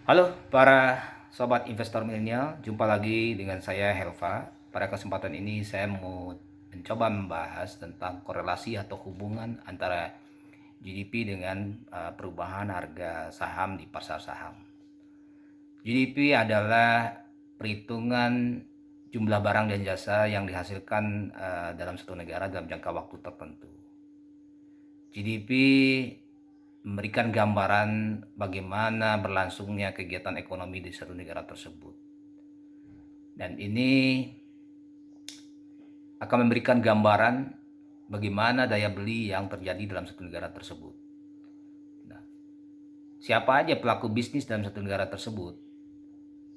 Halo para sobat investor milenial, jumpa lagi dengan saya Helva. Pada kesempatan ini saya mau mencoba membahas tentang korelasi atau hubungan antara GDP dengan perubahan harga saham di pasar saham. GDP adalah perhitungan jumlah barang dan jasa yang dihasilkan dalam satu negara dalam jangka waktu tertentu. GDP memberikan gambaran bagaimana berlangsungnya kegiatan ekonomi di satu negara tersebut. Dan ini akan memberikan gambaran bagaimana daya beli yang terjadi dalam satu negara tersebut. Nah, siapa aja pelaku bisnis dalam satu negara tersebut?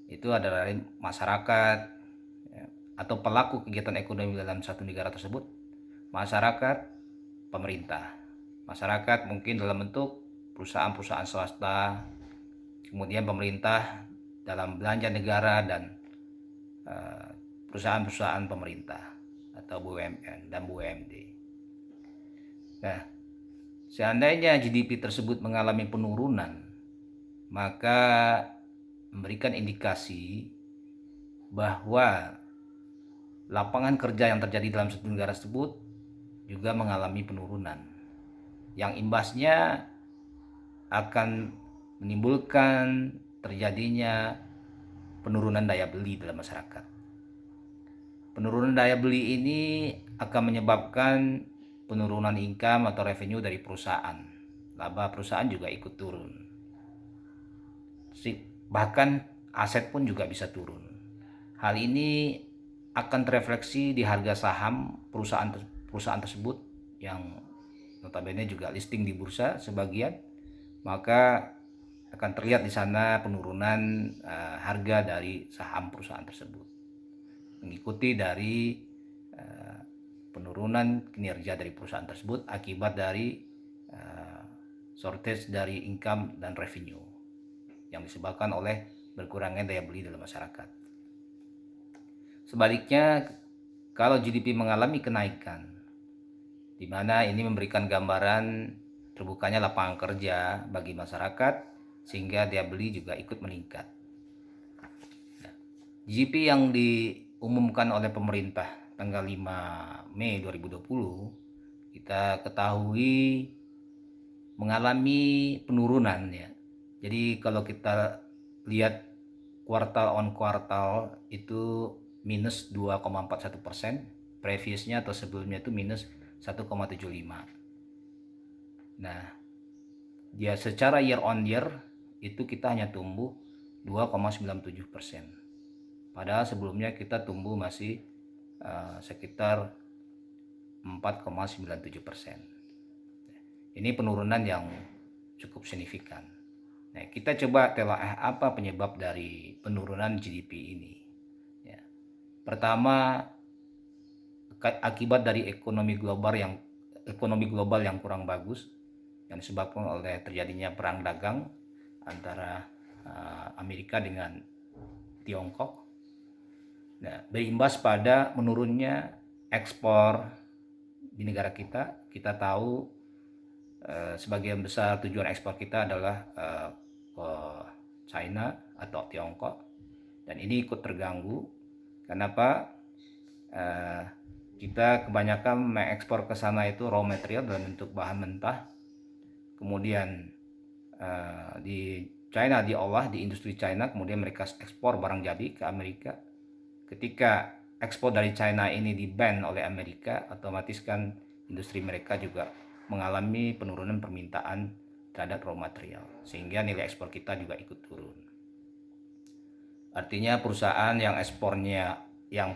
Itu adalah masyarakat ya, atau pelaku kegiatan ekonomi dalam satu negara tersebut. Masyarakat, pemerintah. Masyarakat mungkin dalam bentuk perusahaan-perusahaan swasta, kemudian pemerintah dalam belanja negara dan perusahaan-perusahaan pemerintah atau BUMN dan BUMD. Nah, seandainya GDP tersebut mengalami penurunan, maka memberikan indikasi bahwa lapangan kerja yang terjadi dalam satu negara tersebut juga mengalami penurunan, yang imbasnya akan menimbulkan terjadinya penurunan daya beli dalam masyarakat. Penurunan daya beli ini akan menyebabkan penurunan income atau revenue dari perusahaan. Laba perusahaan juga ikut turun. Bahkan aset pun juga bisa turun. Hal ini akan terefleksi di harga saham perusahaan tersebut yang notabene juga listing di bursa sebagian, maka akan terlihat di sana penurunan harga dari saham perusahaan tersebut, mengikuti dari penurunan kinerja dari perusahaan tersebut akibat dari shortage dari income dan revenue yang disebabkan oleh berkurangnya daya beli dalam masyarakat. Sebaliknya, kalau GDP mengalami kenaikan, di mana ini memberikan gambaran terbukanya lapangan kerja bagi masyarakat sehingga daya beli juga ikut meningkat. GDP yang diumumkan oleh pemerintah tanggal 5 Mei 2020 kita ketahui mengalami penurunan ya. Jadi kalau kita lihat kuartal on kuartal itu minus 2,41%, previousnya atau sebelumnya itu minus 1,75. Nah, dia secara year on year itu kita hanya tumbuh 2,97%. Padahal sebelumnya kita tumbuh masih sekitar 4,97%. Ini penurunan yang cukup signifikan. Nah, kita coba telaah apa penyebab dari penurunan GDP ini. Ya. Pertama, akibat dari ekonomi global yang kurang bagus yang disebabkan oleh terjadinya perang dagang antara Amerika dengan Tiongkok. Nah, berimbas pada menurunnya ekspor di negara kita. Kita tahu sebagian besar tujuan ekspor kita adalah ke China atau Tiongkok, dan ini ikut terganggu. Kenapa? Kita kebanyakan mengekspor ke sana itu raw material dalam bentuk bahan mentah, kemudian di China diolah di industri China, kemudian mereka ekspor barang jadi ke Amerika. Ketika ekspor dari China ini di-ban oleh Amerika, otomatis kan industri mereka juga mengalami penurunan permintaan terhadap raw material, sehingga nilai ekspor kita juga ikut turun. Artinya perusahaan yang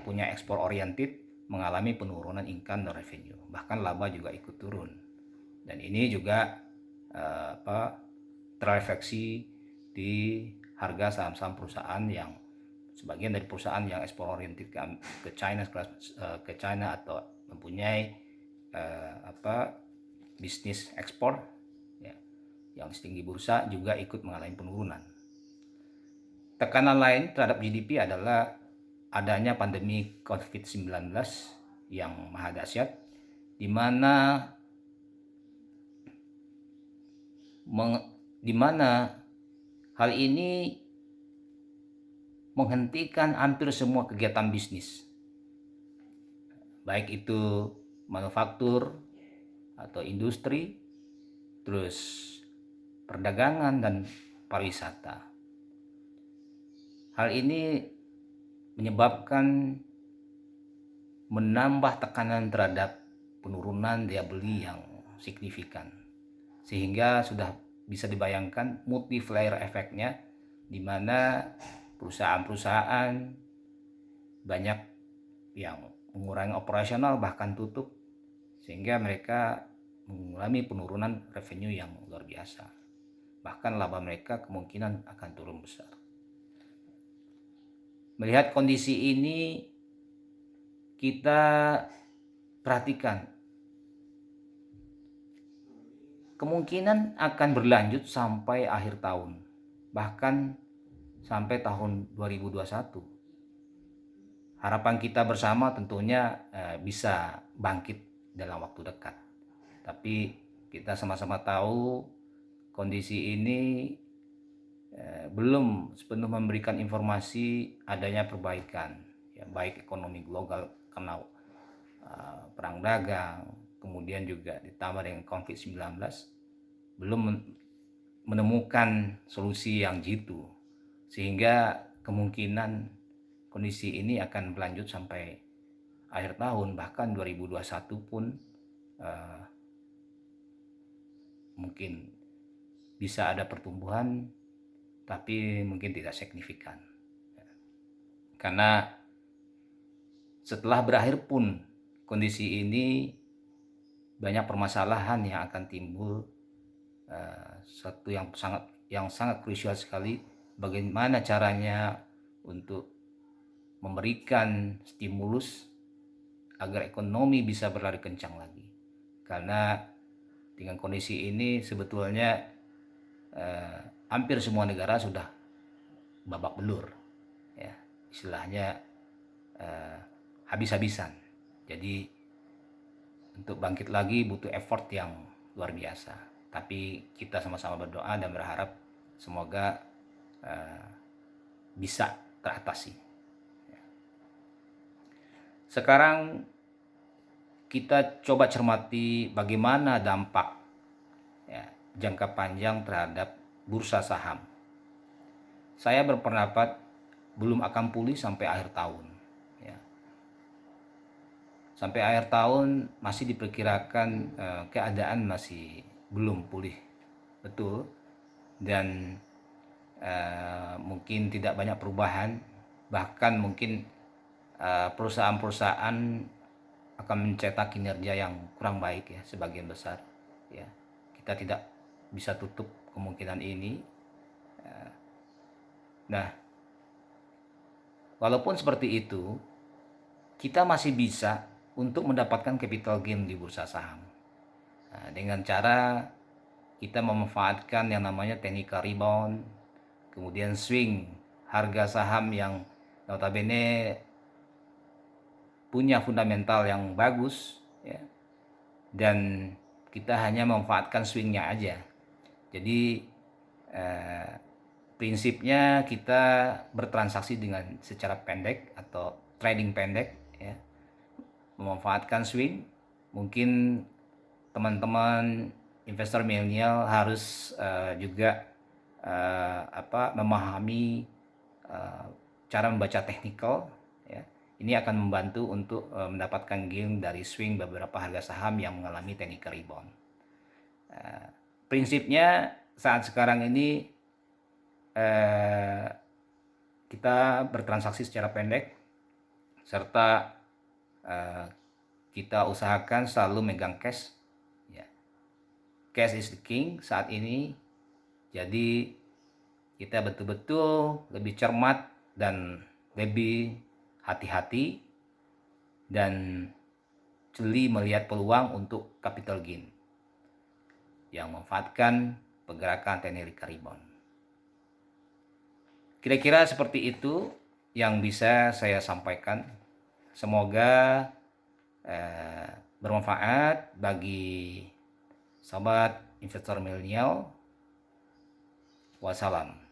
punya ekspor oriented mengalami penurunan income dan revenue, bahkan laba juga ikut turun. Dan ini juga terefleksi di harga saham-saham perusahaan yang sebagian dari perusahaan yang ekspor oriented ke China atau mempunyai bisnis ekspor ya, yang listing di bursa juga ikut mengalami penurunan. Tekanan lain terhadap GDP adalah adanya pandemi COVID-19 yang maha dahsyat, di mana hal ini menghentikan hampir semua kegiatan bisnis, baik itu manufaktur atau industri, terus perdagangan dan pariwisata. Hal ini menyebabkan menambah tekanan terhadap penurunan daya beli yang signifikan, sehingga sudah bisa dibayangkan multiplier efeknya, di mana perusahaan-perusahaan banyak yang mengurangi operasional bahkan tutup, sehingga mereka mengalami penurunan revenue yang luar biasa. Bahkan laba mereka kemungkinan akan turun besar. Melihat kondisi ini, kita perhatikan kemungkinan akan berlanjut sampai akhir tahun, bahkan sampai tahun 2021. Harapan kita bersama tentunya bisa bangkit dalam waktu dekat. Tapi kita sama-sama tahu kondisi ini belum sepenuh memberikan informasi adanya perbaikan, ya, baik ekonomi global karena perang dagang, kemudian juga ditambah dengan COVID-19, belum menemukan solusi yang jitu, sehingga kemungkinan kondisi ini akan berlanjut sampai akhir tahun, bahkan 2021 pun mungkin bisa ada pertumbuhan, tapi mungkin tidak signifikan. Karena setelah berakhir pun kondisi ini, banyak permasalahan yang akan timbul. Satu yang sangat krusial sekali, bagaimana caranya untuk memberikan stimulus agar ekonomi bisa berlari kencang lagi. Karena dengan kondisi ini sebetulnya hampir semua negara sudah babak belur, ya, istilahnya habis-habisan. Jadi untuk bangkit lagi butuh effort yang luar biasa. Tapi kita sama-sama berdoa dan berharap semoga bisa teratasi. Sekarang kita coba cermati bagaimana dampak, ya, jangka panjang terhadap bursa saham. Saya berpendapat belum akan pulih sampai akhir tahun. Ya. Sampai akhir tahun masih diperkirakan keadaan masih belum pulih betul, dan mungkin tidak banyak perubahan, bahkan mungkin perusahaan-perusahaan akan mencetak kinerja yang kurang baik, ya, sebagian besar, ya. Kita tidak bisa tutup kemungkinan ini. Nah, walaupun seperti itu, kita masih bisa untuk mendapatkan capital gain di bursa saham. Nah, dengan cara kita memanfaatkan yang namanya technical rebound, kemudian swing harga saham yang notabene punya fundamental yang bagus, ya, dan kita hanya memanfaatkan swingnya aja. Jadi prinsipnya kita bertransaksi dengan secara pendek atau trading pendek, ya, memanfaatkan swing. Mungkin teman-teman investor milenial harus juga memahami cara membaca teknikal, ya. Ini akan membantu untuk mendapatkan gain dari swing beberapa harga saham yang mengalami technical rebound. Prinsipnya saat sekarang ini kita bertransaksi secara pendek, serta kita usahakan selalu megang cash, ya. Cash is the king saat ini. Jadi kita betul-betul lebih cermat dan lebih hati-hati dan jeli melihat peluang untuk capital gain yang memanfaatkan pergerakan technical rebound. Kira-kira seperti itu yang bisa saya sampaikan. Semoga bermanfaat bagi sobat investor milenial. Wassalam.